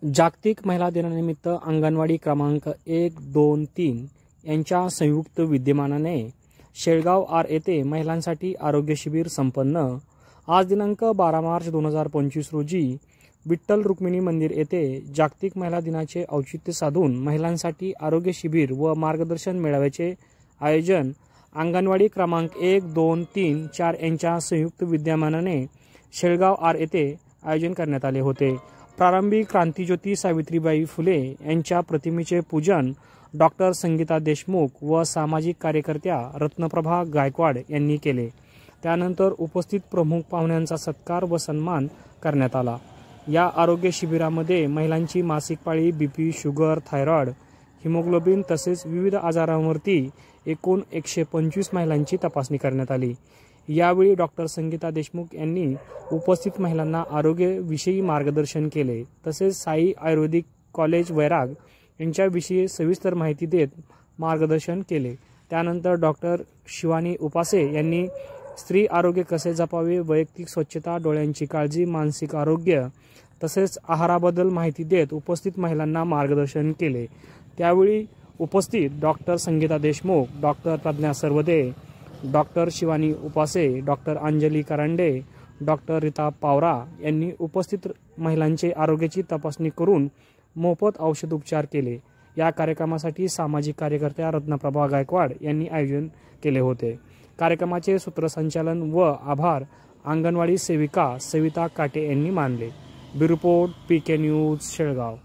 जागतिक महिला दिनानिमित्त अंगणवाडी क्रमांक 1, 2, 3 यांच्या संयुक्त विद्यमानाने शेळगाव आर येथे महिलांसाठी आरोग्य शिबिर संपन्न। आज दिनांक 12 मार्च 2025 रोजी विठ्ठल रुक्मिणी मंदिर येथे जागतिक महिला दिनाचे औचित्य साधून महिलांसाठी आरोग्य शिबिर व मार्गदर्शन मेळाव्याचे आयोजन अंगणवाडी क्रमांक 1, 2, 3, 4 यांच्या संयुक्त विद्यमानाने शेळगाव आर येथे आयोजन करण्यात आले होते। प्रारंभी क्रांतिज्योती सावित्रीबाई फुले यांच्या प्रतिमेचे पूजन डॉक्टर संगीता देशमुख व सामाजिक कार्यकर्त्या रत्नप्रभा गायकवाड यांनी केले। त्यानंतर उपस्थित प्रमुख पाहुण्यांचा सत्कार व सन्मान करण्यात आला। या आरोग्य शिबिरामध्ये महिलांची मासिक पाळी, बीपी, शुगर, थायरॉइड, हिमोग्लोबिन तसेच विविध आजारांवरती एकूण 125 महिलांची तपासणी करण्यात आली। यावेळी डॉक्टर संगीता देशमुख यांनी उपस्थित महिलांना आरोग्याविषयी मार्गदर्शन केले। तसेच साई आयुर्वेदिक कॉलेज वैराग यांच्याविषयी सविस्तर माहिती देत मार्गदर्शन केले। त्यानंतर डॉक्टर शिवानी उपासे यांनी स्त्री आरोग्य कसे जपावे, वैयक्तिक स्वच्छता, डोळ्यांची काळजी, मानसिक आरोग्य तसेच आहाराबद्दल माहिती देत उपस्थित महिलांना मार्गदर्शन केले। त्यावेळी उपस्थित doctor Sangeeta Deshmukh, doctor Pragya Sarvade, doctor Shivani Upase, doctor Anjali Karande, doctor Rita Pawara यांनी उपस्थित महिलांचे आरोग्याची तपासणी करून मोफत औषध उपचार केले। या कार्यक्रमासाठी सामाजिक कार्यकर्त्या रत्नप्रभा गायकवाड यांनी आयोजन केले होते। कार्यक्रमाचे सूत्रसंचालन व आभार अंगणवाडी सेविका सविता काटे यांनी मानले। Bureau report PK news Shelgaon.